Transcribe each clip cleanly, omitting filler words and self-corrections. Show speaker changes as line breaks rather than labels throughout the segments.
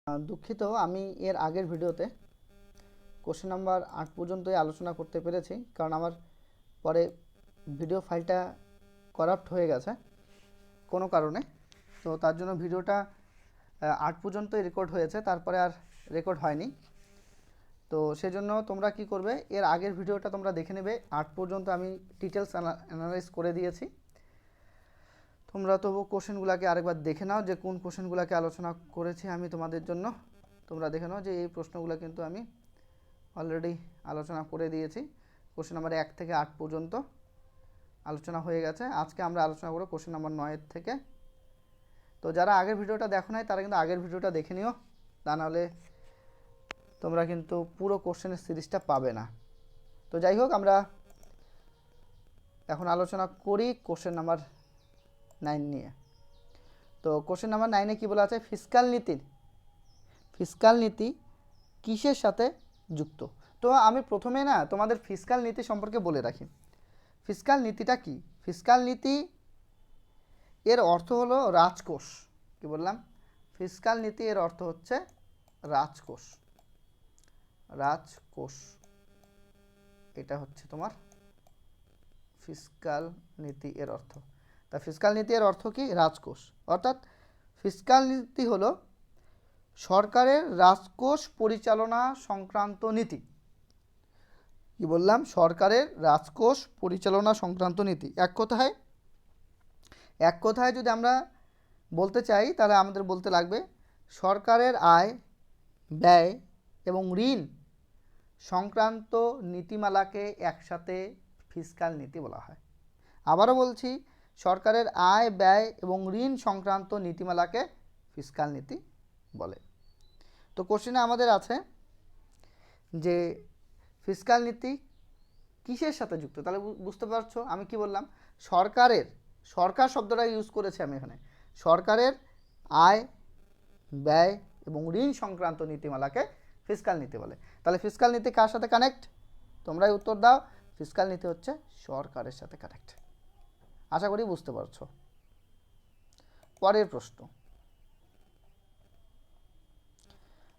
দুঃখিত, আমি এর আগের ভিডিওতে কোশ্চেন নাম্বার 8 পর্যন্তই আলোচনা করতে পেরেছি, কারণ আমার পরে ভিডিও ফাইলটা করাপ্ট হয়ে গেছে কোনো কারণে। তো তার জন্য ভিডিওটা 8 পর্যন্তই রেকর্ড হয়েছে, তারপরে আর রেকর্ড হয়নি। তো সেজন্য তোমরা কি করবে, এর আগের ভিডিওটা তোমরা দেখে নেবে। 8 পর্যন্ত আমি ডিটেলস অ্যানালাইজ করে দিয়েছি। তোমরা তবু কোশ্চেনগুলোকে আরেকবার দেখে নাও যে কোন কোশ্চেনগুলোকে আলোচনা করেছি আমি তোমাদের জন্য। তোমরা দেখে নাও যে এই প্রশ্নগুলো কিন্তু আমি অলরেডি আলোচনা করে দিয়েছি। কোশ্চেন নাম্বার 1 থেকে 8 পর্যন্ত আলোচনা হয়ে গেছে। আজকে আমরা আলোচনা করব কোশ্চেন নাম্বার 9 থেকে। তো যারা আগের ভিডিওটা দেখো নাই তারা কিন্তু আগের ভিডিওটা দেখে নিও, তা নাহলে তোমরা কিন্তু পুরো কোশ্চেনের সিরিজটা পাবে না। তো যাই হোক, আমরা এখন আলোচনা করি কোশ্চেন নাম্বার 9 নিয়ে। তো কোশ্চেন নাম্বার 9-এ কী বলা আছে, ফিসকাল নীতি কিসের সাথে যুক্ত। তো আমি প্রথমে তোমাদের ফিসকাল নীতি সম্পর্কে বলে রাখি। ফিসকাল নীতিটা কি? ফিসকাল নীতি এর অর্থ হলো রাজকোষ। কি বললাম? ফিসকাল নীতি এর অর্থ হচ্ছে রাজকোষ। এটা হচ্ছে তোমার ফিসকাল নীতি এর অর্থ। তা ফিসকাল নীতি এর অর্থ কি? রাজকোষ। অর্থাৎ ফিসকাল নীতি হলো সরকারের রাজকোষ পরিচালনা সংক্রান্ত নীতি। কি বললাম? সরকারের রাজকোষ পরিচালনা সংক্রান্ত নীতি। এক কথায় যদি আমরা বলতে চাই তাহলে আমাদের বলতে লাগবে সরকারের আয়, ব্যয় এবং ঋণ সংক্রান্ত নীতিমালাকে একসাথে ফিসকাল নীতি বলা হয়। আবারও বলছি, সরকারের আয়, ব্যয় এবং ঋণ সংক্রান্ত নীতিমালাকে ফিসকাল নীতি বলে। তো কোশ্চেনে আমাদের আছে যে ফিসকাল নীতি কিসের সাথে যুক্ত। তাহলে বুঝতে পারছো আমি কি বললাম? সরকার শব্দটা ইউজ করেছি আমি এখানে। সরকারের আয়, ব্যয় এবং ঋণ সংক্রান্ত নীতিমালাকে ফিসকাল নীতি বলে। তাহলে ফিসকাল নীতি কার সাথে কানেক্ট? তোমরাই উত্তর দাও। ফিসকাল নীতি হচ্ছে সরকারের সাথে কানেক্ট। আশা করি বুঝতে পারছো। পরের প্রশ্ন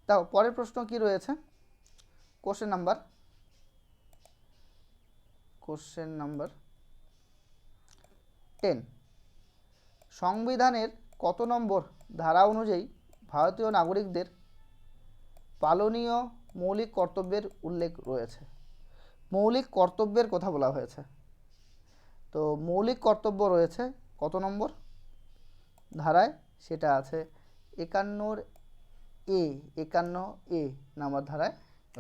দাও। পরের প্রশ্ন কি রয়েছে? Question number 10। সংবিধানের কত নম্বর ধারা অনুযায়ী ভারতীয় নাগরিকদের পালনীয় মৌলিক কর্তব্যের উল্লেখ রয়েছে? মৌলিক কর্তব্যের কথা বলা হয়েছে। তো মৌলিক কর্তব্য রয়েছে কত নম্বর ধারায়? সেটা আছে 51A নাম্বার ধারায়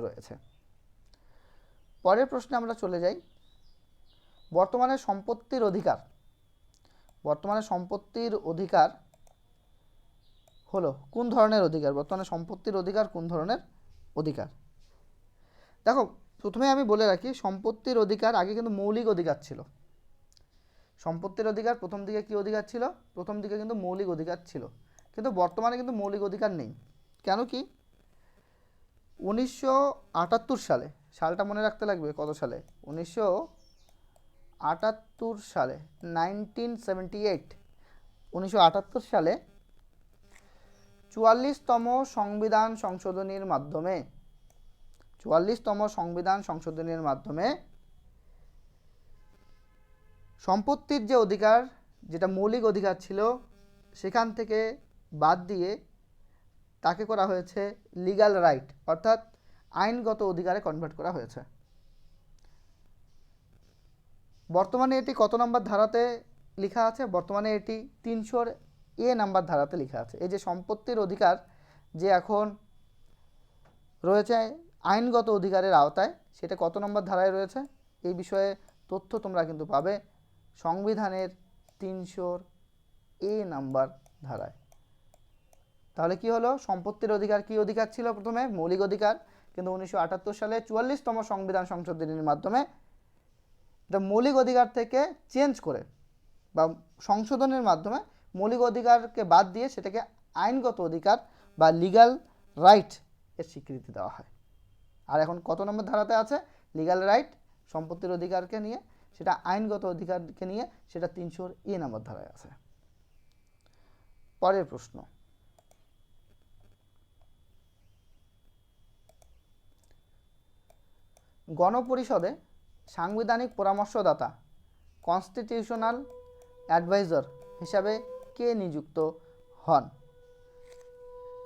রয়েছে। পরের প্রশ্নে আমরা চলে যাই। বর্তমানে সম্পত্তির অধিকার হলো কোন ধরনের অধিকার? বর্তমানে সম্পত্তির অধিকার কোন ধরনের অধিকার? দেখো, প্রথমে আমি বলে রাখি, সম্পত্তির অধিকার আগে কিন্তু মৌলিক অধিকার ছিল। সম্পত্তির অধিকার প্রথম দিকে কি অধিকার ছিল? প্রথম দিকে কিন্তু মৌলিক অধিকার ছিল, কিন্তু বর্তমানে কিন্তু মৌলিক অধিকার নেই। কেন কি? 1978 সালে, সালটা মনে রাখতে লাগবে কত সালে, 1978 সালে, 1978 সালে 44তম সংবিধান সংশোধনীর মাধ্যমে সম্পত্তির যে অধিকার, যেটা মৌলিক অধিকার ছিল, সেখান থেকে বাদ দিয়ে তাকে করা হয়েছে লিগ্যাল রাইট, অর্থাৎ আইনগত অধিকারে কনভার্ট করা হয়েছে। বর্তমানে এটি কত নম্বর ধারাতে লেখা আছে? বর্তমানে এটি 300A নাম্বার ধারাতে লেখা আছে। এই যে সম্পত্তির অধিকার যে এখন রয়েছে আইনগত অধিকারের আওতায়, সেটা কত নম্বর ধারায় রয়েছে? এই বিষয়ে তথ্য তোমরা কিন্তু পাবে সংবিধানের 300A নাম্বার ধারায়। তাহলে কি হলো? সম্পত্তির অধিকার কি অধিকার ছিল? প্রথমে মৌলিক অধিকার, কিন্তু 1978 সালে 44তম সংবিধান সংশোধনীর মাধ্যমে এটা মৌলিক অধিকার থেকে চেঞ্জ করে বা সংশোধনের মাধ্যমে মৌলিক অধিকারকে বাদ দিয়ে সেটাকে আইনগত অধিকার বা লিগ্যাল রাইট এর স্বীকৃতি দেওয়া হয়। আর এখন কত নম্বর ধারাতে আছে? লিগ্যাল রাইট, সম্পত্তির অধিকারকে নিয়ে, সেটা আইনগত অধিকারকে নিয়ে, সেটা 300A নম্বর ধারায় আছে। পরের প্রশ্ন, গণপরিষদে সাংবিধানিক পরামর্শদাতা কনস্টিটিউশনাল অ্যাডভাইজার হিসাবে কে নিযুক্ত হন?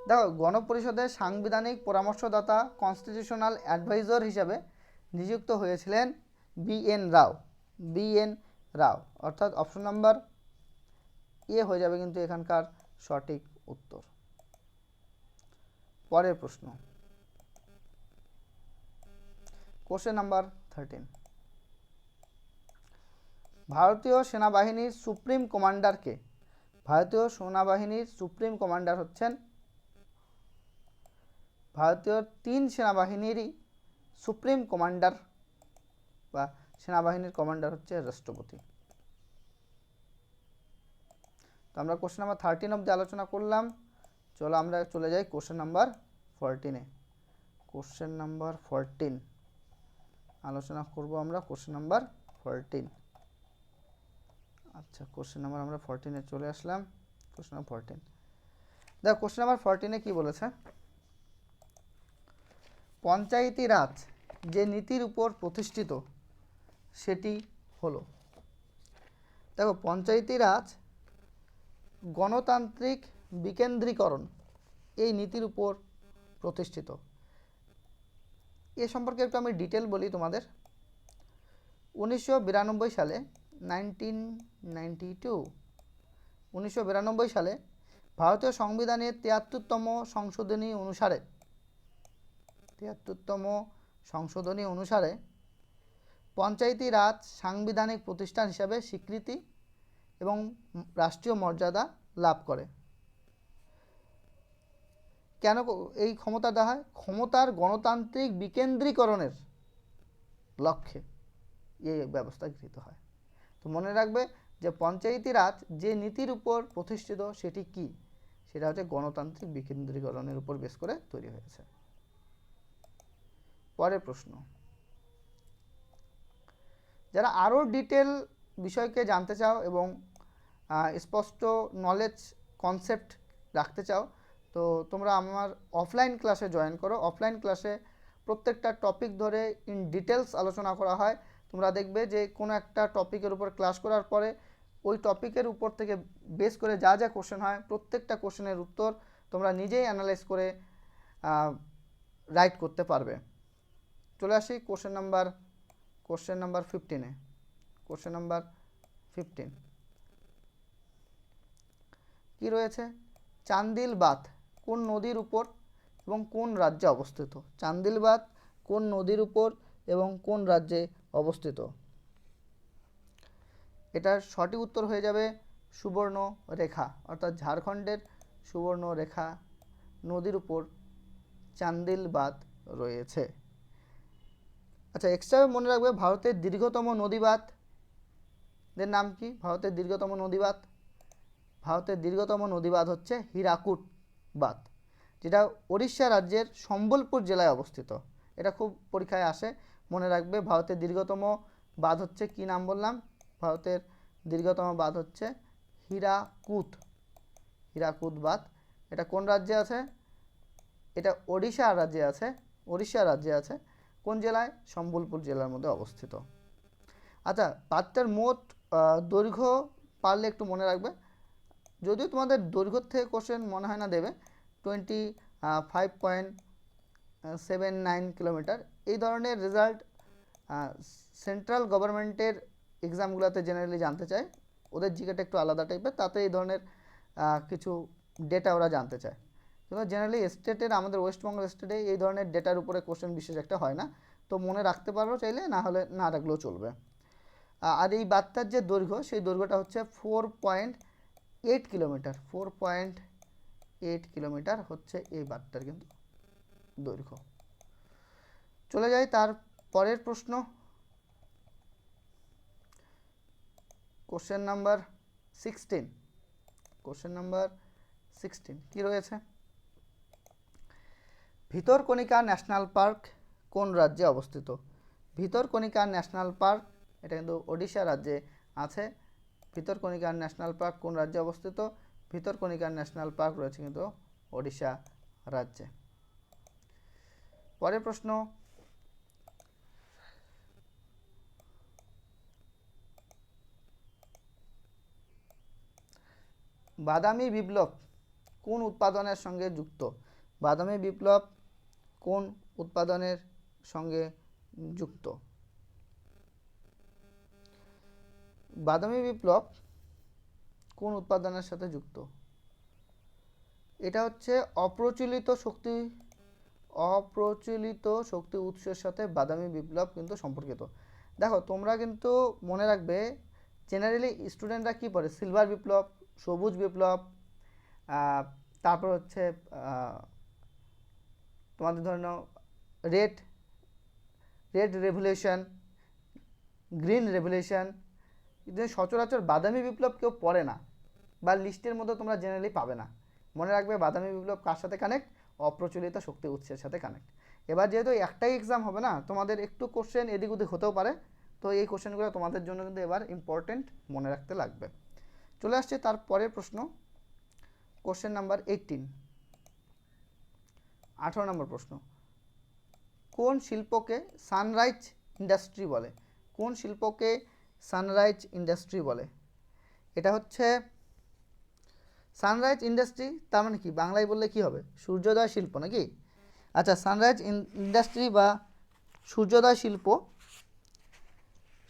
দেখো, গণপরিষদের সাংবিধানিক পরামর্শদাতা কনস্টিটিউশনাল অ্যাডভাইজার হিসাবে নিযুক্ত হয়েছিলেন BN রাও। BN রাও, অর্থাৎ অপশন নাম্বার এ হয়ে যাবে কিন্তু এখানকার সঠিক উত্তর। পরের প্রশ্ন, কোশ্চেন নাম্বার 13। ভারতীয় সেনাবাহিনীর সুপ্রিম কমান্ডার কে? ভারতীয় সেনাবাহিনীর সুপ্রিম কমান্ডার হচ্ছেন, ভারতীয় 3 সেনাবাহিনীরই সুপ্রিম কমান্ডার বা সেনাবাহিনীর কমান্ডার হচ্ছে রাষ্ট্রপতি। তো আমরা কোশ্চেন নাম্বার 13 অবধি আলোচনা করলাম। চলো আমরা চলে যাই কোশ্চেন নাম্বার 14-এ। কোশ্চেন নাম্বার 14 আলোচনা করব আমরা, কোশ্চেন নাম্বার 14। আচ্ছা, কোশ্চেন নাম্বার আমরা 14-এ চলে আসলাম। কোশ্চেন নাম্বার 14, দেখো কোশ্চেন নাম্বার 14-এ কি বলেছে, পঞ্চায়েতি রাজ যে নীতির উপর প্রতিষ্ঠিত সেটি হলো। দেখো, পঞ্চায়েতি রাজ গণতান্ত্রিক বিকেন্দ্রীকরণ এই নীতির উপর প্রতিষ্ঠিত। এ সম্পর্কে একটু আমি ডিটেল বলি তোমাদের। 1992 সালে 1992 সালে ভারতীয় সংবিধানের 73তম সংশোধনী অনুসারে পঞ্চায়েতি রাজ সাংবিধানিক প্রতিষ্ঠান হিসাবে স্বীকৃতি এবং রাষ্ট্রীয় মর্যাদা লাভ করে। কেন এই ক্ষমতা দেওয়া হয়? ক্ষমতার গণতান্ত্রিক বিকেন্দ্রীকরণের লক্ষ্যে এই ব্যবস্থা গৃহীত হয়। তো মনে রাখবে যে পঞ্চায়েতি রাজ যে নীতির উপর প্রতিষ্ঠিত সেটি কি? সেটা হচ্ছে গণতান্ত্রিক বিকেন্দ্রীকরণের উপর বেস করে তৈরি হয়েছে। পরের প্রশ্ন, যারা আরও ডিটেল বিষয়কে জানতে চাও এবং স্পষ্ট নলেজ কনসেপ্ট রাখতে চাও, তো তোমরা আমার অফলাইন ক্লাসে জয়েন করো। অফলাইন ক্লাসে প্রত্যেকটা টপিক ধরে ইন ডিটেলস আলোচনা করা হয়। তোমরা দেখবে যে কোনো একটা টপিকের উপর ক্লাস করার পরে ওই টপিকের উপর থেকে বেস করে যা যা কোশ্চেন হয় প্রত্যেকটা কোশ্চেনের উত্তর তোমরা নিজেই অ্যানালাইজ করে রাইট করতে পারবে। চলে আসি কোশ্চেন নাম্বার 15-এ। কোশ্চেন নাম্বার 15 কি রয়েছে? চান্দিল বাঁধ কোন নদীর উপর এবং কোন রাজ্যে অবস্থিত? চান্দিল বাঁধ কোন নদীর উপর এবং কোন রাজ্যে অবস্থিত? এটার সঠিক উত্তর হয়ে যাবে সুবর্ণরেখা, অর্থাৎ ঝাড়খণ্ডের সুবর্ণরেখা নদীর উপর চান্দিল বাঁধ রয়েছে। আচ্ছা, এক্সট্রা মনে রাখবে ভারতের দীর্ঘতম নদীবাঁধের নাম কি? ভারতের দীর্ঘতম নদীবাঁধ হচ্ছে হীরাকুদ বাঁধ, যেটা ওড়িশা রাজ্যের সম্বলপুর জেলায় অবস্থিত। এটা খুব পরীক্ষায় আসে, মনে রাখবে। ভারতের দীর্ঘতম বাঁধ হচ্ছে, কি নাম বললাম? ভারতের দীর্ঘতম বাঁধ হচ্ছে হীরাকুদ বাঁধ। এটা কোন রাজ্যে আছে? এটা ওড়িশা রাজ্যে আছে। কোন জেলায়? সম্বলপুর জেলার মধ্যে অবস্থিত। আচ্ছা, বাঁধটার মোট দৈর্ঘ্য পারলে একটু মনে রাখবে, যদিও তোমাদের দৈর্ঘ্য থেকে কোশ্চেন মনে হয় না দেবে। 25.79 কিলোমিটার। এই ধরনের রেজাল্ট সেন্ট্রাল গভর্নমেন্টের এক্সামগুলোতে জেনারেলি জানতে চায়। ওদের জিকেটা একটু আলাদা টাইপের, তাতে এই ধরনের কিছু ডেটা ওরা জানতে চায়। কিন্তু জেনারেলি স্টেটের, আমাদের ওয়েস্টবেঙ্গল স্টেটে এই ধরনের ডেটার উপরে কোশ্চেন বিশেষ একটা হয় না। তো মনে রাখতে পারো চাইলে, না হলে না রাখলেও চলবে। আর এই বার্তার যে দৈর্ঘ্য, সেই দৈর্ঘ্যটা হচ্ছে 4.8 কিলোমিটার। 4.8 কিলোমিটার হচ্ছে এই বার্তার কিন্তু দৈর্ঘ্য। চলে যাই তার পরের প্রশ্ন, কোশ্চেন নাম্বার 16। কোশ্চেন নাম্বার 16 কি রয়েছে? ভিতরকণিকা ন্যাশনাল পার্ক কোন রাজ্যে অবস্থিত? ভিতরকণিকা ন্যাশনাল পার্ক, এটা কিন্তু ওড়িশা রাজ্যে আছে। ভিতরকণিকা ন্যাশনাল পার্ক কোন রাজ্যে অবস্থিত? ভিতরকণিকা ন্যাশনাল পার্ক রয়েছে কিন্তু ওড়িশা রাজ্যে। পরের প্রশ্ন, বাদামি বিপ্লব কোন উৎপাদনের সঙ্গে যুক্ত? বাদামি বিপ্লব কোন উৎপাদনের সঙ্গে যুক্ত? বাদামি বিপ্লব কোন উৎপাদনের সাথে যুক্ত? এটা হচ্ছে অপ্রচলিত শক্তি উৎসের সাথে বাদামি বিপ্লব কিন্তু সম্পর্কিত। দেখো তোমরা কিন্তু মনে রাখবে, জেনারেলি স্টুডেন্টরা কি পড়ে, সিলভার বিপ্লব, সবুজ বিপ্লব, তারপর হচ্ছে তোমাদের ধরে নাও রেড রেভলিউশন, গ্রিন রেভলিউশন, কিন্তু সচরাচর বাদামি বিপ্লব কেউ পড়ে না বা লিস্টের মধ্যে তোমরা জেনারেলি পাবে না। মনে রাখবে বাদামি বিপ্লব কার সাথে কানেক্ট? অপ্রচলিত শক্তি উৎসের সাথে কানেক্ট। এবার যেহেতু একটাই এক্সাম হবে না, তোমাদের একটু কোশ্চেন এদিক ওদিক হতেও পারে, তো এই কোশ্চেনগুলো তোমাদের জন্য কিন্তু এবার ইম্পর্টেন্ট, মনে রাখতে লাগবে। চলে আসছে তারপরের প্রশ্ন, কোশ্চেন নাম্বার 18, 18 নম্বর প্রশ্ন। কোন শিল্পকে সানরাইজ ইন্ডাস্ট্রি বলে? কোন শিল্পকে সানরাইজ ইন্ডাস্ট্রি বলে? এটা হচ্ছে সানরাইজ ইন্ডাস্ট্রি, তার মানে কি বাংলায় বললে কি হবে? সূর্যোদয় শিল্প নাকি? আচ্ছা, সানরাইজ ইন্ডাস্ট্রি বা সূর্যোদয় শিল্প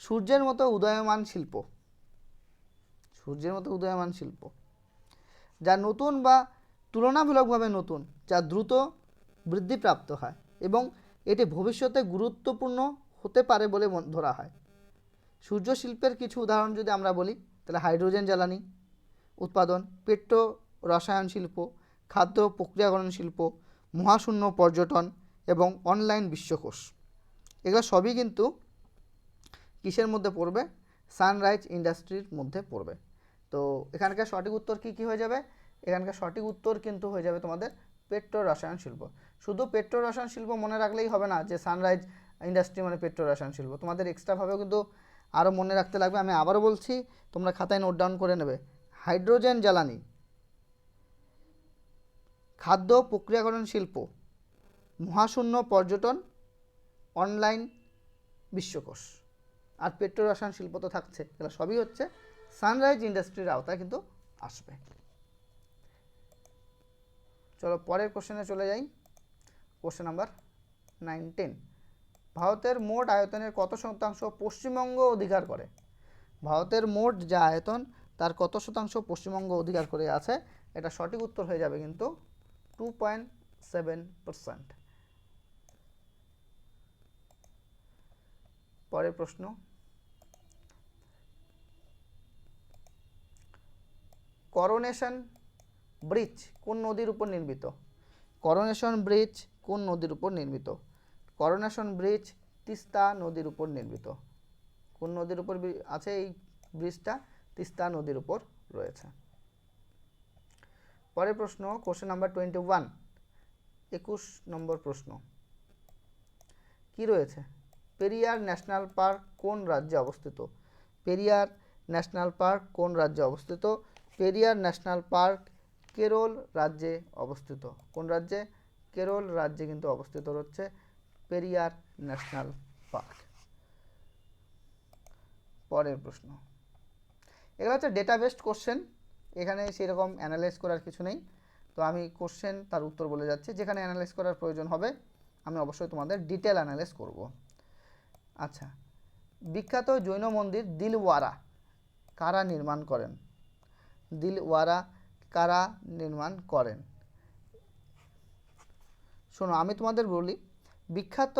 সূর্যের মতো উদয়মান শিল্প, সূর্যের মতো উদয়মান শিল্প যা নতুন বা তুলনামূলকভাবে নতুন, যা দ্রুত বৃদ্ধিপ্রাপ্ত হয় এবং এটি ভবিষ্যতে গুরুত্বপূর্ণ হতে পারে বলে ধরা হয়। সূর্য শিল্পের কিছু উদাহরণ যদি আমরা বলি, তাহলে হাইড্রোজেন জ্বালানি উৎপাদন, পেট্রো রসায়ন শিল্প, খাদ্য প্রক্রিয়াকরণ শিল্প, মহাশূন্য পর্যটন এবং অনলাইন বিশ্বকোষ, এগুলো সবই কিন্তু কিসের মধ্যে পড়বে? সানরাইজ ইন্ডাস্ট্রির মধ্যে পড়বে। তো এখানকার সঠিক উত্তর কি হয়ে যাবে? এখানকার সঠিক উত্তর কিন্তু হয়ে যাবে তোমাদের পেট্রো রসায়ন শিল্প। শুধু পেট্রো রসায়ন শিল্প মনে রাখলেই হবে না যে সানরাইজ ইন্ডাস্ট্রি মানে পেট্রো রসায়ন শিল্প, তোমাদের এক্সট্রাভাবেও কিন্তু আরও মনে রাখতে লাগবে। আমি আবারও বলছি, তোমরা খাতায় নোট ডাউন করে নেবে। হাইড্রোজেন জ্বালানি, খাদ্য প্রক্রিয়াকরণ শিল্প, মহাশূন্য পর্যটন, অনলাইন বিশ্বকোষ, আর পেট্রো রসায়ন শিল্প তো থাকছে। এগুলো সবই হচ্ছে সানরাইজ ইন্ডাস্ট্রির আওতায় কিন্তু আসবে। চলো পরের কোশ্চেনে চলে যাই। কোশ্চেন নাম্বার 19, ভারতের মোট আয়তনের কত শতাংশ পশ্চিমবঙ্গ অধিকার করে? ভারতের মোট যা আয়তন তার কত শতাংশ পশ্চিমবঙ্গ অধিকার করে আছে? এটা সঠিক উত্তর হয়ে যাবে কিন্তু 2.7%। পরের প্রশ্ন, করোনেশন ব্রিজ কোন নদীর উপর নির্মিত? করোনেশন ব্রিজ কোন নদীর উপর নির্মিত? করোনেশন ব্রিজ তিস্তা নদীর উপর নির্মিত। কোন নদীর উপর আছে এই ব্রিজটা? তিস্তা নদীর উপর রয়েছে। পরের প্রশ্ন, কোশ্চেন নাম্বার 21, 21 নম্বর প্রশ্ন, কি রয়েছে? পেরিয়ার ন্যাশনাল পার্ক কোন রাজ্যে অবস্থিত? পেরিয়ার ন্যাশনাল পার্ক কোন রাজ্যে অবস্থিত? পেরিয়ার ন্যাশনাল পার্ক কেরল রাজ্যে অবস্থিত। কোন রাজ্যে? কেরল রাজ্যে কিন্তু অবস্থিত রয়েছে পেরিয়ার ন্যাশনাল পার্ক। পরের প্রশ্ন, এগুলো হচ্ছে ডেটা বেসড কোশ্চেন, এখানে সেরকম অ্যানালাইজ করার কিছু নেই। তো আমি কোশ্চেন তার উত্তর বলে যাচ্ছি, যেখানে অ্যানালাইজ করার প্রয়োজন হবে আমি অবশ্যই তোমাদের ডিটেল অ্যানালাইজ করব। আচ্ছা, বিখ্যাত জৈন মন্দির দিলওয়ারা কারা নির্মাণ করেন? দিলওয়ারা কারা নির্মাণ করেন? শোনো আমি তোমাদের বলি, বিখ্যাত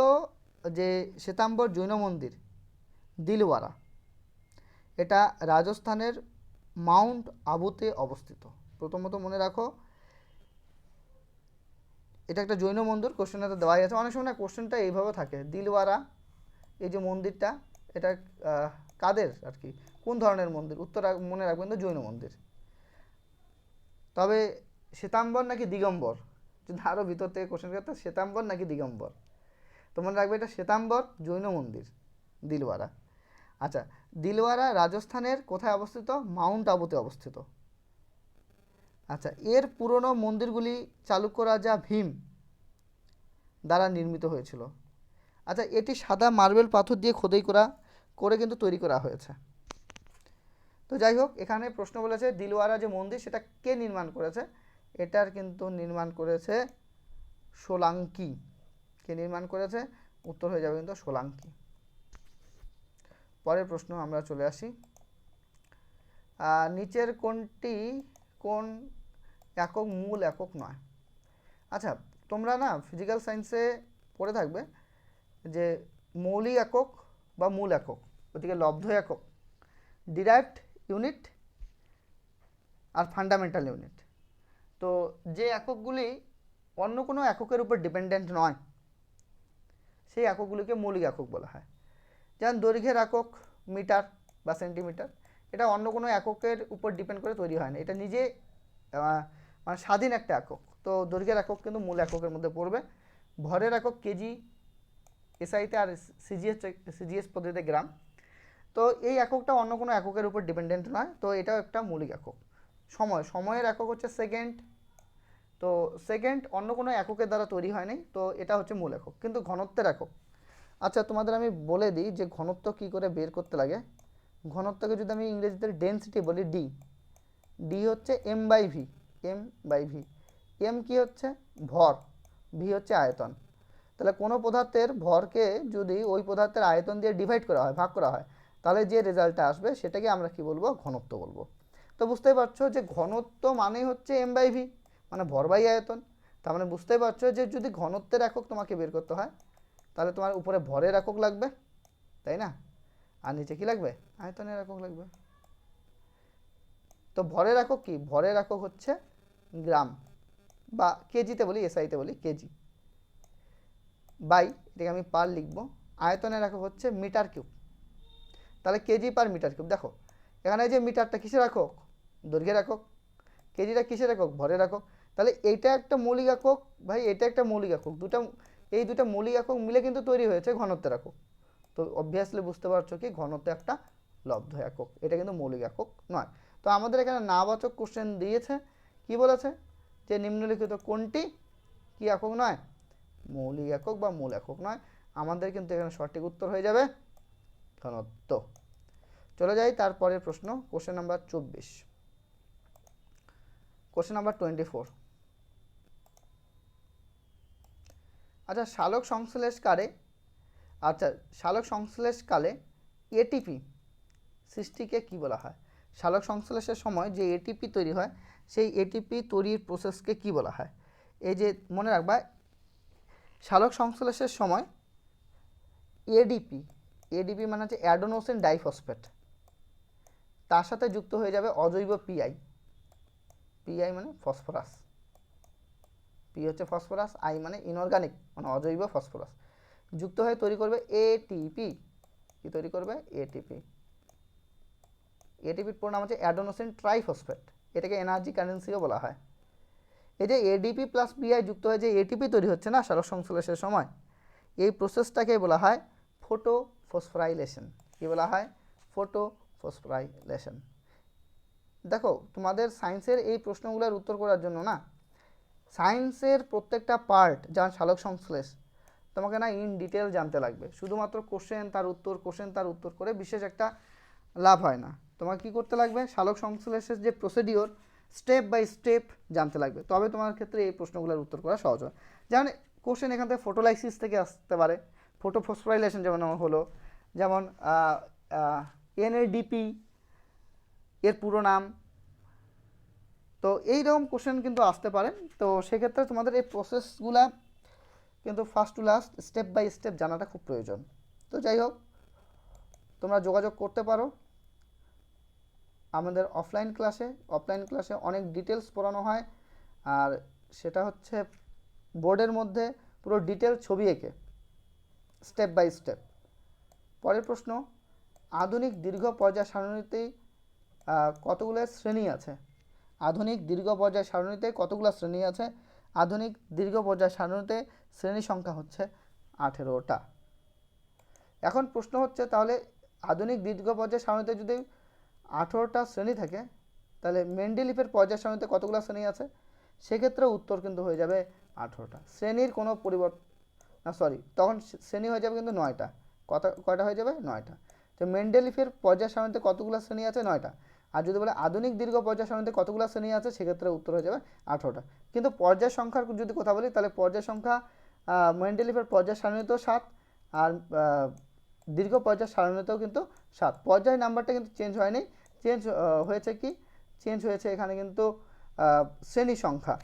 যে শ্বেতাম্বর জৈন মন্দির দিলওয়ারা, এটা রাজস্থানের মাউন্ট আবুতে অবস্থিত। প্রথমত মনে রাখো এটা একটা জৈন মন্দির, কোশ্চেনটা দেওয়াই আছে। অনেক সময় না কোশ্চেনটা এইভাবে থাকে, দিলওয়ারা এই যে মন্দিরটা এটা কাদের আর কি, কোন ধরনের মন্দির? উত্তর মনে রাখবেন তো জৈন মন্দির। তবে শ্বেতাম্বর নাকি দিগম্বর, যদি আরও ভিতর থেকে কোশ্চেন করতে, শ্বেতাম্বর নাকি দিগম্বর, তো মনে রাখবে এটা শ্বেতাম্বর জৈন মন্দির দিলওয়ারা। আচ্ছা, দিলওয়ারা রাজস্থানের কোথায় অবস্থিত? মাউন্ট আবুতে অবস্থিত। আচ্ছা, এর পুরনো মন্দিরগুলি চালুক্য রাজা ভীম দ্বারা নির্মিত হয়েছিল। আচ্ছা, এটি সাদা মার্বেল পাথর দিয়ে খোদাই করে কিন্তু তৈরি করা হয়েছে। তো যাই হোক, এখানে প্রশ্ন বলেছে দিলওয়ারা যে মন্দির সেটা কে নির্মাণ করেছে, এটার কিন্তু নির্মাণ করেছে সোলাঙ্কি। কে নির্মাণ করেছে, উত্তর হয়ে যাবে কিন্তু সোলাঙ্কি। পরের প্রশ্ন আমরা চলে আসি, নিচের কোনটি কোন একক মূল একক নয়? আচ্ছা, তোমরা না ফিজিক্যাল সায়েন্সে পড়ে থাকবে যে মৌলিক একক বা মূল একক, ওদিকে লব্ধ একক, ডিরাইভড ইউনিট আর ফান্ডামেন্টাল ইউনিট। তো যে এককগুলি অন্য কোনো এককের উপর ডিপেন্ডেন্ট নয় সেই এককগুলিকে মৌলিক একক বলা হয়। যেমন দৈর্ঘ্যের একক মিটার বা সেন্টিমিটার, এটা অন্য কোনো এককের উপর ডিপেন্ড করে তৈরি হয় না, এটা নিজে মানে স্বাধীন একটা একক। তো দৈর্ঘ্যের একক কিন্তু মূল এককের মধ্যে পড়বে। ভরের একক কেজি, এসআইতে আর সিজিএস পদ্ধতিতে গ্রাম। তো এই এককটা অন্য কোনো এককের উপর ডিপেন্ডেন্ট নয়, তো এটাও একটা মৌলিক একক। সময়ের একক হচ্ছে সেকেন্ড, তো সেকেন্ড অন্য কোনো এককের দ্বারা তৈরি হয়নি, তো এটা হচ্ছে মূল একক। কিন্তু ঘনত্বের একক, আচ্ছা তোমাদের আমি বলে দিই যে ঘনত্ব কী করে বের করতে লাগে। ঘনত্বকে যদি আমি ইংরেজিতে ডেন্সিটি বলি, ডি হচ্ছে m/v, এম কি হচ্ছে ভর, ভি হচ্ছে আয়তন। তাহলে কোনো পদার্থের ভরকে যদি ওই পদার্থের আয়তন দিয়ে ডিভাইড করা হয়, ভাগ করা হয়, তাহলে যে রেজাল্টটা আসবে সেটাকে আমরা কি বলবো, ঘনত্ব বলবো। তো বুঝতেই পারছো যে ঘনত্ব মানেই হচ্ছে m/v, মানে ভর বাই আয়তন। তার মানে বুঝতেই পারছো যে যদি ঘনত্বের একক তোমাকে বের করতে হয় তাহলে তোমার উপরে ভরের একক লাগবে, তাই না, আর নিচে কি লাগবে, আয়তনের একক লাগবে। তো ভরের একক কি, ভরের একক হচ্ছে গ্রাম, বা কেজিতে বলি, এসআইতে বলি কেজি, বাই এটাকে আমি পার লিখবো, আয়তনের একক হচ্ছে মিটার কিউব। তাহলে কেজি পার মিটার কিউব। দেখো এখানে যে মিটারটা কিসের একক, দৈর্ঘ্যের একক, কেজিটা কিসের একক, ভরের একক। তাহলে এইটা একটা মৌলিক একক ভাই, এটা একটা মৌলিক একক, এই দুটা মৌলিক একক মিলে কিন্তু তৈরি হয়েছে ঘনত্বের একক। তো অবভিয়াসলি বুঝতে পারছো কি ঘনত্ব একটা লব্ধ একক, এটা কিন্তু মৌলিক একক নয়। তো আমাদের এখানে নাবাচক কোশ্চেন দিয়েছে, কি বলেছে যে নিম্নলিখিত কোনটি কি একক নয়, মৌলিক একক বা মূল একক নয়। আমাদের কিন্তু এখানে সঠিক উত্তর হয়ে যাবে ঘনত্ব। চলে যাই তারপরের প্রশ্ন, কোশ্চেন নাম্বার 24, কোশ্চেন নাম্বার 24। আচ্ছা সালোক সংশ্লেষকালে এটিপি সৃষ্টিকে কি বলা হয়? সালোক সংশ্লেষের সময় যে এটিপি তৈরি হয় সেই এটিপি তৈরির প্রসেসকে কি বলা হয়? এই যে মনে রাখবা, সালোক সংশ্লেষের সময় এডিপি মানে হচ্ছে অ্যাডেনোসিন ডাইফসফেট, তার সাথে যুক্ত হয়ে যাবে অজৈব পিআই মানে ফসফরাস, পি হচ্ছে ফসফরাস, আই মানে ইনঅর্গানিক মানে অজৈব ফসফরাস, যুক্ত হয়ে তৈরি করবে এটিপি। কি তৈরি করবে, এটিপির পুরো নাম হচ্ছে অ্যাডেনোসিন ট্রাইফসফেট, এটাকে এনার্জি কারেন্সিও বলা হয়। এই যে এডিপি প্লাস পিআই যুক্ত হয়ে যে এটিপি তৈরি হচ্ছে না সালোক সংশ্লেষের সময়, এই প্রসেসটাকে বলা হয় ফটোফসফোরাইলেশন। কি বলা হয়, ফটোফসফোরাইলেশন। দেখো তোমাদের সায়েন্সের এই প্রশ্নগুলোর উত্তর করার জন্য না, সায়েন্সের প্রত্যেকটা পার্ট যেমন সালোক সংশ্লেষ তোমাকে না ইন ডিটেল জানতে লাগবে। শুধুমাত্র কোশ্চেন তার উত্তর করে বিশেষ একটা লাভ হয় না, তোমাকে কী করতে লাগবে, সালোক সংশ্লেষের যে প্রসিডিওর স্টেপ বাই স্টেপ জানতে লাগবে, তবে তোমার ক্ষেত্রে এই প্রশ্নগুলোর উত্তর করা সহজ হয়। যেমন কোশ্চেন এখান থেকে ফটোলাইসিস থেকে আসতে পারে, ফটোফসফোরাইলেশন যেমন হলো, যেমন এনএডিপি এর পুরো নাম, তো এইরকম কোশ্চেন কিন্তু আসতে পারে। তো সেক্ষেত্রে তোমাদের এই প্রসেসগুলা কিন্তু first to last step by step জানাটা খুব প্রয়োজন। তো যাই হোক, তোমরা যোগাযোগ করতে পারো আমাদের অফলাইন ক্লাসে অনেক ডিটেলস পড়ানো হয়, আর সেটা হচ্ছে বোর্ডের মধ্যে পুরো ডিটেল ছবি এঁকে স্টেপ বাই স্টেপ। পরের প্রশ্ন, আধুনিক দীর্ঘ পর্যায় সারণীতে কতগুলো শ্রেণী আছে? আধুনিক দীর্ঘ পর্যায় সারণীতে কতগুলো শ্রেণী আছে? আধুনিক দীর্ঘ পর্যায় সারণীতে শ্রেণী সংখ্যা হচ্ছে 18টা। এখন প্রশ্ন হচ্ছে তাহলে আধুনিক দীর্ঘ পর্যায় সারণীতে যদি 18টা শ্রেণী থাকে তাহলে মেন্ডেলিফের পর্যায় সারণীতে কতগুলো শ্রেণী আছে? সেক্ষেত্রে উত্তর কিন্তু হয়ে যাবে 18টা। শ্রেণীর কোনো তখন শ্রেণী হয়ে যাবে কিন্তু 9টা। কয়টা হয়ে যাবে? 9টা। তো মেন্ডেলিফের পর্যায় সারণীতে কতগুলো শ্রেণী আছে? 9টা। আর যদি বলে আধুনিক দীর্ঘ পর্যায় সারণীতে কতগুলো শ্রেণী আছে, সেক্ষেত্রে উত্তর হয়ে যাবে 18টা। কিন্তু পর্যায় সংখ্যার যদি কথা বলি, তাহলে পর্যায় সংখ্যা মেন্ডেলিভের পর্যায় সারণীতেও 7, আর দীর্ঘ পর্যায় সারণীতেও কিন্তু 7। পর্যায় নাম্বারটা কিন্তু চেঞ্জ হয়নি, চেঞ্জ হয়েছে কি, চেঞ্জ হয়েছে এখানে কিন্তু শ্রেণী সংখ্যা,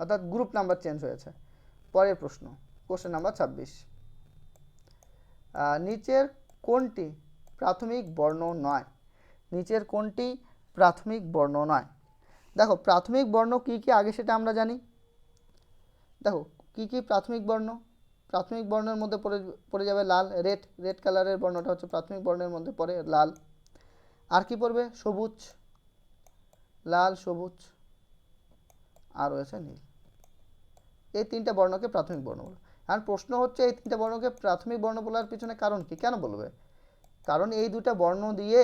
অর্থাৎ গ্রুপ নাম্বার চেঞ্জ হয়েছে। পরের প্রশ্ন, কোশ্চেন নাম্বার 26, নিচের কোনটি প্রাথমিক বর্ণ নয়? নিচের কোনটি প্রাথমিক বর্ণ নয়? দেখো প্রাথমিক বর্ণ কি কি আগে সেটা আমরা জানি। দেখো কি কি প্রাথমিক বর্ণ, প্রাথমিক বর্ণের মধ্যে পড়ে যাবে লাল, রেড কালারের বর্ণটা হচ্ছে প্রাথমিক বর্ণের মধ্যে পড়ে, লাল। আর কি পড়বে? সবুজ, লাল, সবুজ, আর রয়েছে নীল। এই তিনটা বর্ণকে প্রাথমিক বর্ণ বলে। আর প্রশ্ন হচ্ছে এই তিনটা বর্ণকে প্রাথমিক বর্ণ বলার পিছনে কারণ কি, কেন বলবে? কারণ এই দুটা বর্ণ দিয়ে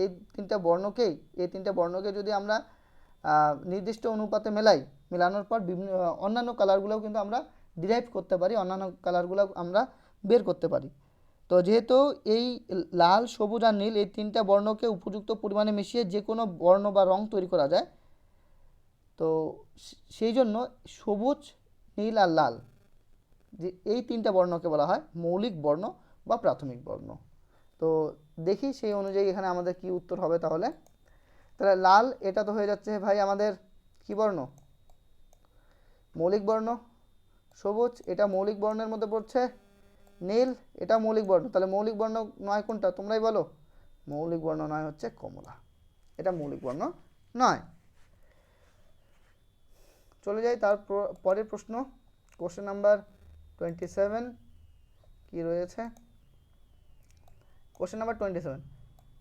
এই তিনটা বর্ণকে যদি আমরা নির্দিষ্ট অনুপাতে মেলানোর পর বিভিন্ন অন্যান্য কালারগুলোও কিন্তু আমরা ডিরাইভ করতে পারি, অন্যান্য কালারগুলো আমরা বের করতে পারি। তো যেহেতু এই লাল, সবুজ আর নীল এই তিনটা বর্ণকে উপযুক্ত পরিমাণে মিশিয়ে যে কোনো বর্ণ বা রং তৈরি করা যায়, তো সেই জন্য সবুজ, নীল আর লাল যে এই তিনটা বর্ণকে বলা হয় মৌলিক বর্ণ বা প্রাথমিক বর্ণ। তো দেখি সেই অনুযায়ী এখানে আমাদের কি উত্তর হবে। তাহলে লাল এটা তো হয়ে যাচ্ছে ভাই আমাদের কি বর্ণ? মৌলিক বর্ণ। সবুজ এটা মৌলিক বর্ণের মধ্যে পড়ছে। নীল এটা মৌলিক বর্ণ। তাহলে মৌলিক বর্ণ নয় কোনটা, তোমরাই বলো। মৌলিক বর্ণ নয় হচ্ছে কমলা, এটা মৌলিক বর্ণ নয়। চলে যাই তার পরের প্রশ্ন, কোশ্চেন নাম্বার 27 কি রয়েছে? কোশ্চেন নাম্বার 27,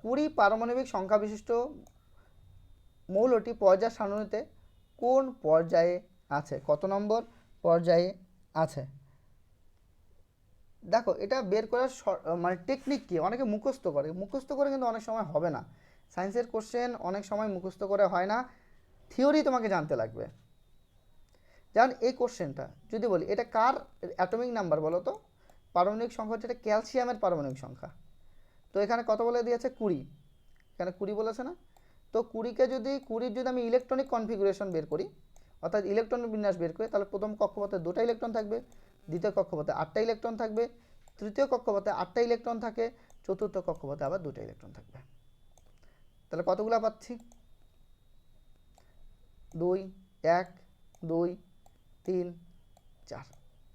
20 পারমাণবিক সংখ্যা বিশিষ্ট মৌলটি পর্যায় সারণীতে কোন পর্যায়ে আছে? কত নম্বর পর্যায়ে আছে? দেখো এটা বের করার মানে টেকনিক কি, অনেকে মুখস্থ করে কিন্তু অনেক সময় হবে না। সায়েন্সের কোশ্চেন অনেক সময় মুখস্থ করে হয় না, থিওরি তোমাকে জানতে লাগবে। যেমন এই কোশ্চেনটা যদি বলি, এটা কার অ্যাটমিক নাম্বার বলো তো? পারমাণবিক সংখ্যা হচ্ছে এটা ক্যালসিয়ামের পারমাণবিক সংখ্যা। তো এখানে কত বলে দিয়েছে? 20, এখানে 20 বলেছে না? তো 20র যদি আমি ইলেকট্রনিক কনফিগুরেশন বের করি, অর্থাৎ ইলেকট্রন বিন্যাস বের করি, তাহলে প্রথম কক্ষপথে 2টা ইলেকট্রন থাকবে, দ্বিতীয় কক্ষপথে 8টা ইলেকট্রন থাকবে, তৃতীয় কক্ষপথে 8টা ইলেকট্রন থাকে, চতুর্থ কক্ষপথে আবার 2টা ইলেকট্রন থাকবে। তাহলে কতগুলো পাচ্ছি? 2, 1, 2, 3, 4।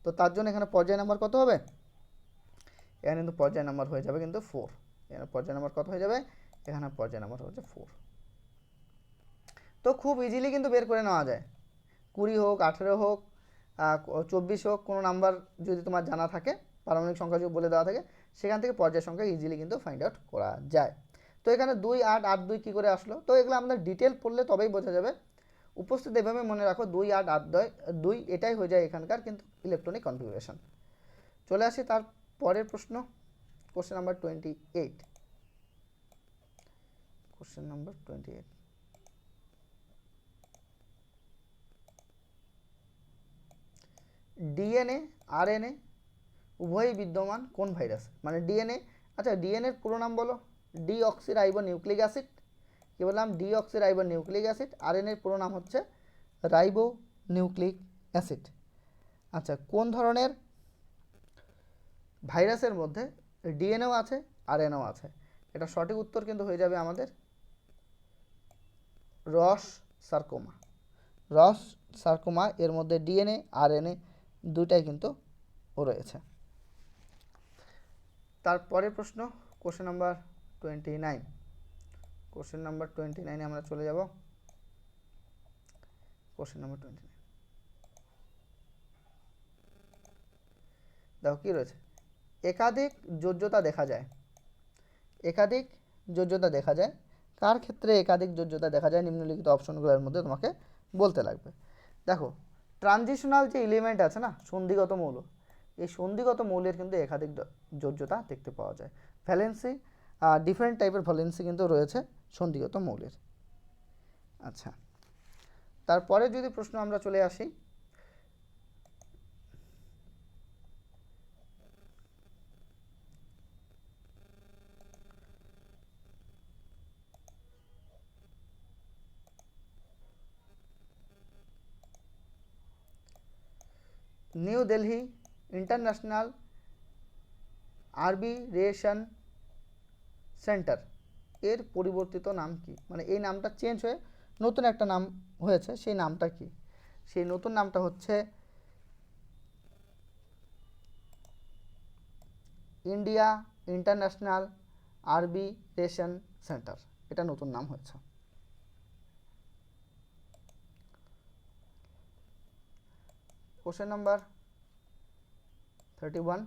তো তার জন্য এখানে পর্যায় নাম্বার কত হবে? এখানে কিন্তু পর্যায় নাম্বার হয়ে যাবে কিন্তু 4। এখানে পর্যায় নাম্বার কত হয়ে যাবে? এখানে পর্যায় নাম্বার হচ্ছে 4। তো খুব ইজিলি কিন্তু বের করে নেওয়া যায়, 20 হোক, 18 হোক, 24 হোক, কোনো নাম্বার যদি তোমার জানা থাকে, পারমাণবিক সংখ্যা যদি বলে দেওয়া থাকে, সেখান থেকে পর্যায় সংখ্যা ইজিলি কিন্তু ফাইন্ড আউট করা যায়। তো এখানে 2, 8, 8, 2 কী করে আসলো? তো এগুলো আমরা ডিটেল পড়লে তবেই বোঝা যাবে। উপস্থিত এভাবে মনে রাখো 2, 8, 8, 2 এটাই হয়ে যায় এখানকার কিন্তু ইলেকট্রনিক কনফিগারেশন। চলে আসি তার পরের প্রশ্ন, question number 28। Question number 28, DNA RNA উভয়ই বিদ্যমান কোন ভাইরাস? মানে ডিএনএ, আচ্ছা ডিএনএর পুরো নাম বলো। Deoxyribo nucleic acid. কি বললাম? Deoxyribo nucleic acid. আরএনএর পুরো নাম হচ্ছে রাইবো নিউক্লিক অ্যাসিড। আচ্ছা কোন ধরনের ভাইরাসের মধ্যে ডিএনএও আছে, আরএনএও আছে? এটা সঠিক উত্তর কিন্তু হয়ে যাবে আমাদের রস সার্কোমা। রস সার্কোমা এর মধ্যে ডিএনএ আরএনএ দুটাই কিন্তু রয়েছে। তারপরের প্রশ্ন, কোশ্চেন নাম্বার 29। কোশ্চেন নাম্বার 29 আমরা চলে যাব। কোশ্চেন নাম্বার 29 দেখো কি রয়েছে? একাধিক যোজ্যতা দেখা যায়। একাধিক যোজ্যতা দেখা যায়, কার ক্ষেত্রে একাধিক যোজ্যতা দেখা যায়? নিম্নলিখিত অপশনগুলোর মধ্যে তোমাকে বলতে লাগবে। দেখো ট্রানজিশনাল যে এলিমেন্ট আছে না, সন্ধিগত মৌল, এই সন্ধিগত মৌলের কিন্তু একাধিক যোজ্যতা দেখতে পাওয়া যায়। ভ্যালেন্সি, ডিফারেন্ট টাইপের ভ্যালেন্সি কিন্তু রয়েছে সন্ধিগত মৌলের। আচ্ছা তারপরে যদি প্রশ্ন আমরা চলে আসি, new Delhi international arbitration centre এর পরিবর্তিত নাম কি? মানে এই নামটা চেঞ্জ হয়ে নতুন একটা নাম হয়েছে, সেই নামটা কি? সেই নতুন নামটা হচ্ছে ইন্ডিয়া ইন্টারন্যাশনাল আরবিট্রেশন সেন্টার, এটা নতুন নাম হয়েছে। কোশ্চেন নাম্বার 31,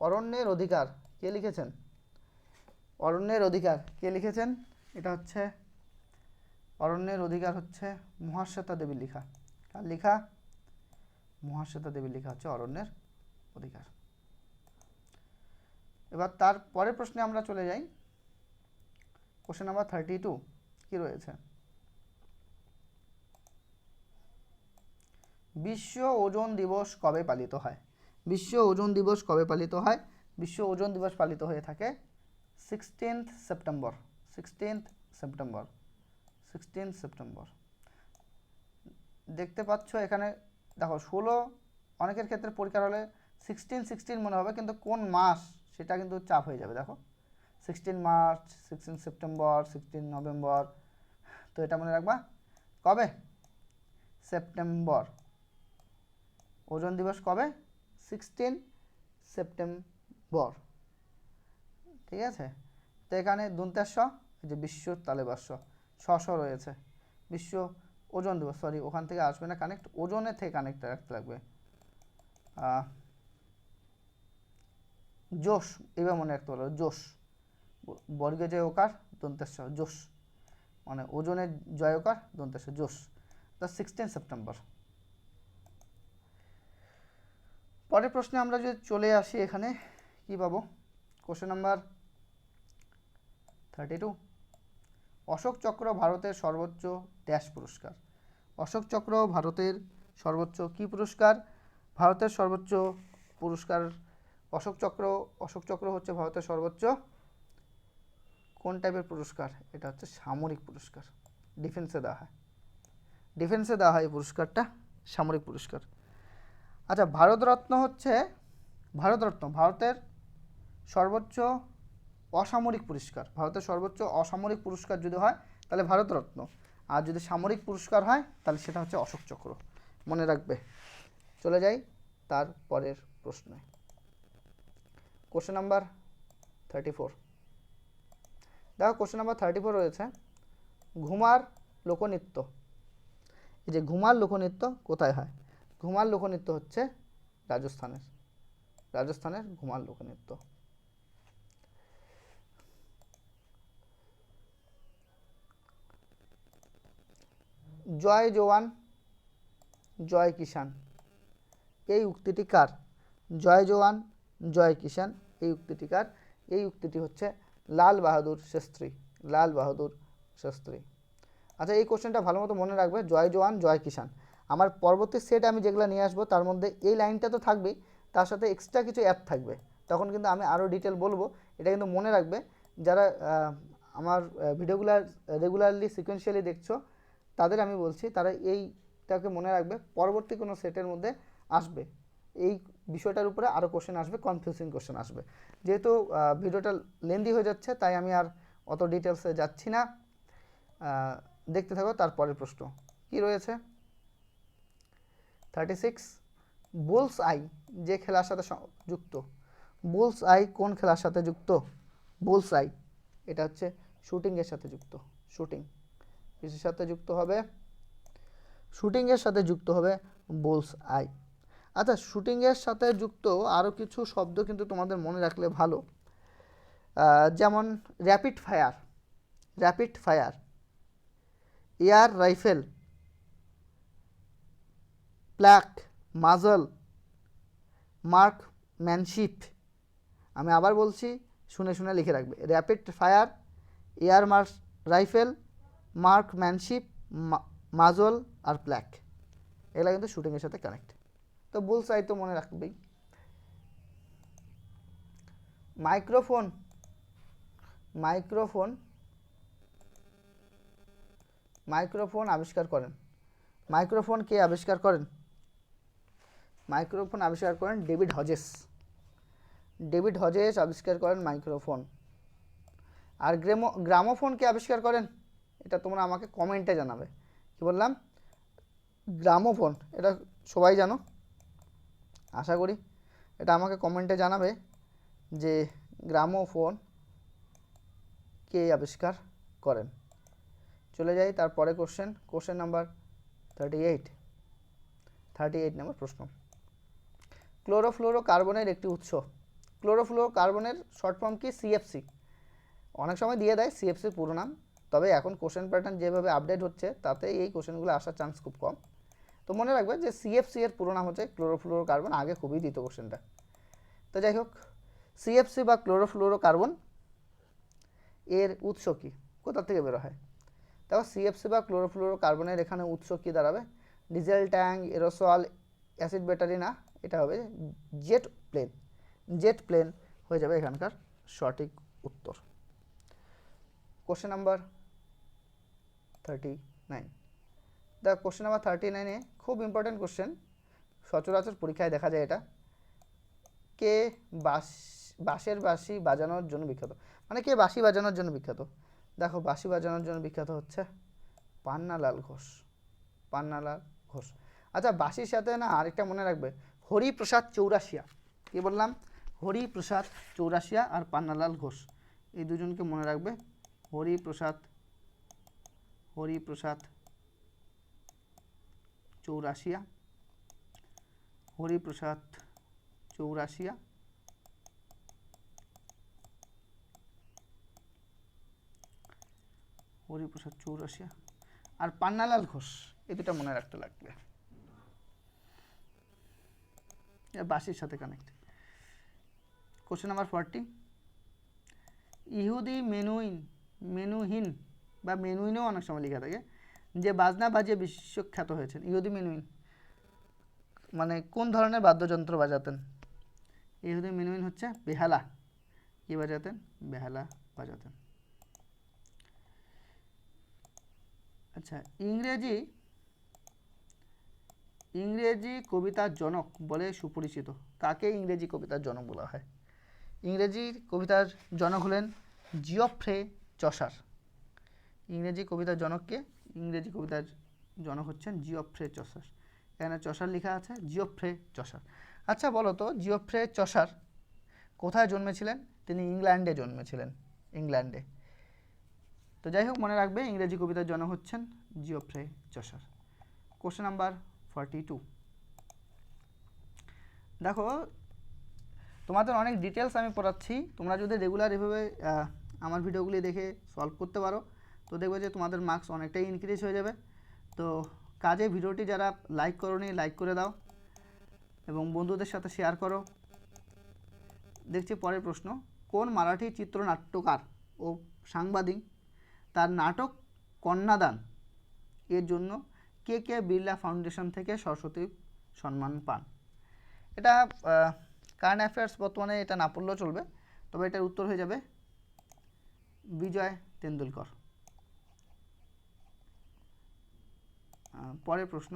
অরণ্যের অধিকার কে লিখেছেন? অরণ্যের অধিকার কে লিখেছেন? এটা হচ্ছে অরণ্যের অধিকার হচ্ছে মহাশ্বেতা দেবীর লেখা। কার লেখা? মহাশ্বেতা দেবীর লেখা হচ্ছে অরণ্যের অধিকার। এবার তার পরের প্রশ্নে আমরা চলে যাই। কোশ্চেন নাম্বার 32 কি রয়েছে? বিশ্ব ওজন দিবস কবে পালিত হয়? বিশ্ব ওজন দিবস কবে পালিত হয়? বিশ্ব ওজন দিবস পালিত হয়ে থাকে 16 সেপ্টেম্বর। 16 সেপ্টেম্বর। 16 সেপ্টেম্বর। দেখতে পাচ্ছ এখানে, দেখো 16, অনেকের ক্ষেত্রে পরীক্ষার হলে 16 মনে হবে, কিন্তু কোন মাস সেটা কিন্তু চাপ হয়ে যাবে। দেখো 16 মার্চ, 16 সেপ্টেম্বর, 16 নভেম্বর, তো এটা মনে রাখবা কবে? সেপ্টেম্বর। ওজন দিবস কবে? 16 সেপ্টেম্বর। ঠিক আছে, তো এখানে দন্তেশ্ব, যে বিশ্ব তালেবাস্য শ রয়েছে। বিশ্ব ওজন দিবস, সরি ওখান থেকে আসবে না কানেক্ট, ওজনের থেকে কানেক্ট রাখতে লাগবে। জোশ, এবার মনে রাখতে পারো, জোশ, বর্গে জয় ওকার দন্তেশ্ব, জোশ মানে ওজনের জয়কার দন্তেশ্ব, জোশ। তো 16 সেপ্টেম্বর। পরের প্রশ্নে আমরা যদি চলে আসি, এখানে কি পাবো? কোশ্চেন নাম্বার 32, অশোক চক্র ভারতের সর্বোচ্চ ড্যাশ পুরস্কার। অশোক চক্র ভারতের সর্বোচ্চ কি পুরস্কার? ভারতের সর্বোচ্চ পুরস্কার অশোক চক্র। অশোক চক্র হচ্ছে ভারতের সর্বোচ্চ কোন টাইপের পুরস্কার? এটা হচ্ছে সামরিক পুরস্কার, ডিফেন্সে দেওয়া হয়। ডিফেন্সে দেওয়া হয় এই পুরস্কারটা, সামরিক পুরস্কার। আচ্ছা, ভারতরত্ন হচ্ছে, ভারতরত্ন ভারতের সর্বোচ্চ অসামরিক পুরস্কার। ভারতের সর্বোচ্চ অসামরিক পুরস্কার যদি হয় তাহলে ভারতরত্ন, আর যদি সামরিক পুরস্কার হয় তাহলে সেটা হচ্ছে অশোক চক্র, মনে রাখবে। চলে যাই তার পরের প্রশ্নে। কোশ্চেন নাম্বার 34, দেখো কোশ্চেন নাম্বার 34 রয়েছে, ঘুমার লোকনৃত্য। এই যে ঘুমার লোকনৃত্য কোথায় হয়? ঘুমার লোকনৃত্য হচ্ছে রাজস্থানের, রাজস্থানের ঘুমার লোকনৃত্য। জয় জওয়ান জয় কিষান এই উক্তিটি কার? জয় জওয়ান জয় কিষান এই উক্তিটি কার? এই উক্তিটি হচ্ছে লাল বাহাদুর শাস্ত্রী, লাল বাহাদুর শাস্ত্রী। আচ্ছা, এই কোশ্চেনটা ভালো মতো মনে রাখবে, জয় জওয়ান জয় কিষান। আমার পরবর্তী সেট আমি যেগুলো নিয়ে আসবো তার মধ্যে এই লাইনটা তো থাকবেই, তার সাথে এক্সট্রা কিছু অ্যাড থাকবে, তখন কিন্তু আমি আরও ডিটেল বলবো। এটা কিন্তু মনে রাখবে, যারা আমার ভিডিওগুলো রেগুলারলি সিকোয়েন্সিয়ালি দেখছো তাদের আমি বলছি, তারা এইটাকে মনে রাখবে, পরবর্তী কোনো সেটের মধ্যে আসবে এই বিষয়টার উপরে আরও কোশ্চেন আসবে, কনফিউজিং কোশ্চেন আসবে। যেহেতু ভিডিওটা লেন্দি হয়ে যাচ্ছে তাই আমি আর অত ডিটেলসে যাচ্ছি না, দেখতে থাকো। তারপরের প্রশ্ন কি রয়েছে? 36, বুলস আই যে খেলার সাথে যুক্ত। বুলস আই কোন খেলার সাথে যুক্ত? বুলস আই এটা হচ্ছে শুটিংয়ের সাথে যুক্ত। শুটিং কিসের সাথে যুক্ত হবে? শুটিংয়ের সাথে যুক্ত হবে বুলস আই। আচ্ছা, শুটিংয়ের সাথে যুক্ত আরও কিছু শব্দ কিন্তু তোমাদের মনে রাখলে ভালো, যেমন rapid fire, rapid fire, air rifle, plaque, muzzle, marksmanship. আমি আবার বলছি, শুনে শুনে লিখে রাখবে, rapid fire, air rifle, marksmanship, muzzle আর প্ল্যাক, এগুলো কিন্তু শুটিংয়ের সাথে কানেক্ট। তো বুলস আই তো মনে রাখবেই। মাইক্রোফোন, মাইক্রোফোন, মাইক্রোফোন আবিষ্কার করেন মাইক্রোফোন কে আবিষ্কার করেন? মাইক্রোফোন আবিষ্কার করেন ডেভিড হজেস। ডেভিড হজেস আবিষ্কার করেন মাইক্রোফোন। আর গ্রামোফোন কে আবিষ্কার করেন? এটা তোমরা আমাকে কমেন্টে জানাবে। কি বললাম? গ্রামোফোন, এটা সবাই জানো আশা করি। এটা আমাকে কমেন্টে জানাবে যে গ্রামোফোন কে আবিষ্কার করেন। চলে যাই তারপরে কোশ্চেন নাম্বার 38 নম্বর প্রশ্ন। ক্লোরোফ্লোরোকার্বনের একটি উৎস। ক্লোরোফ্লোরোকার্বনের শর্ট ফর্ম কি? সিএফসি। অনেক সময় দিয়ে দেয় সিএফসির পুরো নাম, তবে এখন কোশ্চেন প্যাটার্ন যেভাবে আপডেট হচ্ছে তাতে এই কোশ্চেনগুলো আসার চান্স খুব কম। তো মনে রাখবে যে সিএফসি এর পুরো নাম হচ্ছে ক্লোরোফ্লোরোকার্বন। আগে খুবই দিত কোশ্চেনটা। তো যাই হোক, সিএফসি বা ক্লোরোফ্লোরোকার্বন এর উৎস কি, কোথা থেকে বের হয়? দেখো, সিএফসি বা ক্লোরোফ্লোরোকার্বনের এখানে উৎস কি দাঁড়াবে? Diesel tank, aerosol, acid battery না, এটা হবে জেট প্লেন। জেট প্লেন হয়ে যাবে এখানকার সঠিক উত্তর। Question number 39। The question number 39-এ খুব ইম্পর্টেন্ট কোশ্চেন, সচরাচর পরীক্ষায় দেখা যায় এটা। কে বাঁশের বাঁশি বাজানোর জন্য বিখ্যাত? মানে কে বাঁশি বাজানোর জন্য বিখ্যাত? দেখো, বাঁশি বাজানোর জন্য বিখ্যাত হচ্ছে পান্নালাল ঘোষ। পান্নালাল ঘোষ। আচ্ছা, বাঁশির সাথে না আরেকটা মনে রাখবে, হরিপ্রসাদ চৌরাশিয়া। কি বললাম? হরিপ্রসাদ চৌরাশিয়া আর পান্নালাল ঘোষ, এই দুজনকে মনে রাখবে। হরিপ্রসাদ চৌরাশিয়া, হরিপ্রসাদ চৌরাশিয়া, হরিপ্রসাদ চৌরাশিয়া আর পান্নালাল ঘোষ, এই দুটা মনে রাখতে লাগবে, বাঁশির সাথে কানেক্ট। Question number 40। ইহুদি মেনুহিন বা মেনুইনও অনেক সময় লেখা থাকে, যে বাজনা বাজিয়ে বিশ্বখ্যাত হয়েছেন। ইহুদি মেনুইন মানে কোন ধরনের বাদ্যযন্ত্র বাজাতেন? ইহুদি মেনুইন হচ্ছে বেহালা। কি বাজাতেন? বেহালা বাজাতেন। আচ্ছা, ইংরেজি কবিতার জনক বলে সুপরিচিত কাকে ইংরেজি কবিতার জনক বলা হয়? ইংরেজি কবিতার জনক হলেন জিওফ্রে চসার। ইংরেজি কবিতার জনককে? ইংরেজি কবিতার জনক হচ্ছেন জিওফ্রে চসার। এখানে চসার লেখা আছে, জিওফ্রে চসার। আচ্ছা বলো তো, জিওফ্রে চসার কোথায় জন্মেছিলেন? তিনি ইংল্যান্ডে জন্মেছিলেন, ইংল্যান্ডে। তো যাই হোক, মনে রাখবে ইংরেজি কবিতার জনক হচ্ছেন জিওফ্রে চসার। Question number 42। দেখো, তোমাদের অনেক ডিটেলস আমি পড়াচ্ছি, তোমরা যদি রেগুলার এভাবে আমার ভিডিওগুলি দেখে সলভ করতে পারো তো দেখবে যে তোমাদের মার্কস অনেকটাই ইনক্রিজ হয়ে যাবে। তো কাজে ভিডিওটি যারা লাইক করোনি, লাইক করে দাও এবং বন্ধুদের সাথে শেয়ার করো। দেখছি পরের প্রশ্ন। কোন মারাঠি চিত্রনাট্যকার ও সাংবাদিক তার নাটক কন্যাদান এর জন্য কে কে বিড়লা ফাউন্ডেশন থেকে সরস্বতী সম্মান পান? এটা কারেন্ট অ্যাফেয়ার্স, বর্তমানে এটা না পড়লেও চলবে, তবে এটার উত্তর হয়ে যাবে বিজয় তেন্ডুলকর। পরের প্রশ্ন।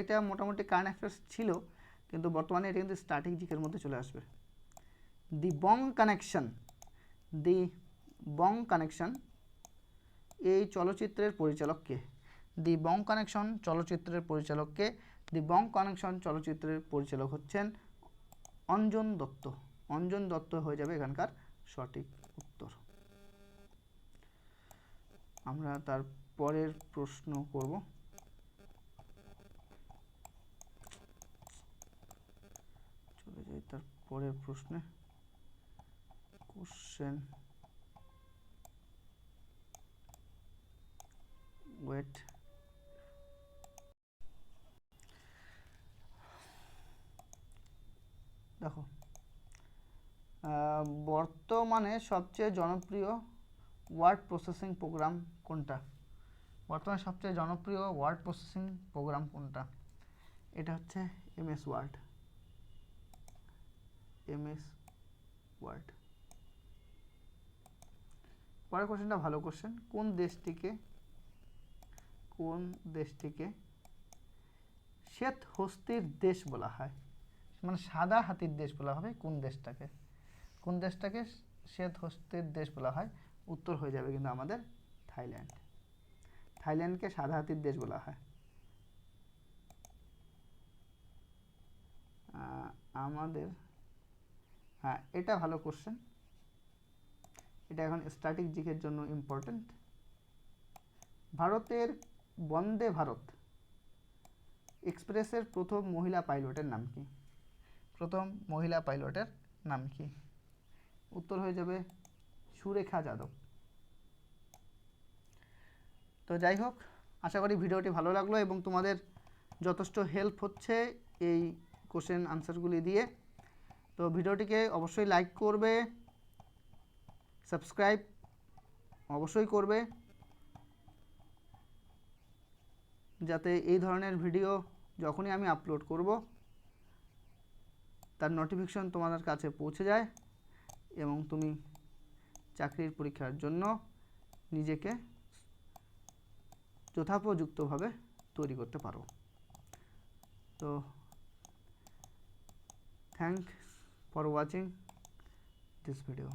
এটা মোটামুটি কারেন্ট অ্যাফেয়ার্স ছিল, কিন্তু বর্তমানে এটা কিন্তু স্ট্র্যাটেজিকের মধ্যে চলে আসবে। দি বং কানেকশন এই চলচ্চিত্রের পরিচালক কে? দি বং কানেকশন চলচ্চিত্রের পরিচালক কে? দি বং কানেকশন চলচ্চিত্রের পরিচালক হচ্ছেন অঞ্জন দত্ত। অঞ্জন দত্ত হয়ে যাবে এখানকার সঠিক উত্তর। আমরা তার পরের প্রশ্ন করব। চলে যাই তার পরের প্রশ্নে। Question wait. দেখো, বর্তমানে সবচেয়ে জনপ্রিয় ওয়ার্ড প্রসেসিং প্রোগ্রাম কোনটা? বর্তমানে সবচেয়ে জনপ্রিয় ওয়ার্ড প্রসেসিং প্রোগ্রাম কোনটা? এটা হচ্ছে এমএস ওয়ার্ড। পরের কোশ্চেনটা ভালো কোশ্চেন। কোন দেশটিকে কোন দেশটিকে শ্বেত হস্তির দেশ বলা হয়? মানে সাদা হাতির দেশ বলা হবে কোন দেশটাকে শ্বেত হস্তির দেশ বলা হয়? উত্তর হয়ে যাবে কিন্তু আমাদের থাইল্যান্ড। থাইল্যান্ডকে সাদা হাতির দেশ বলা হয়। আমাদের হ্যাঁ, এটা ভালো কোশ্চেন, এটা এখন স্ট্যাটিক জিকের জন্য ইম্পর্টেন্ট। ভারতের বন্দে ভারত এক্সপ্রেসের প্রথম মহিলা পাইলটের নাম কি? প্রথম মহিলা পাইলটের নাম কি? উত্তর হয়ে যাবে সুরেখা যাদব। তো যাই হোক, আশা করি ভিডিওটি ভালো লাগলো এবং তোমাদের যথেষ্ট হেল্প হচ্ছে এই কোশ্চেন আনসারগুলি দিয়ে। তো ভিডিওটিকে অবশ্যই লাইক করবে, সাবস্ক্রাইব অবশ্যই করবে, যাতে এই ধরনের ভিডিও যখনই আমি আপলোড করব তার নোটিফিকেশন তোমাদের কাছে পৌঁছে যায় এবং তুমি চাকরির পরীক্ষার জন্য নিজেকে যথোপযুক্তভাবে তৈরি করতে পারো। তো thanks for watching this video.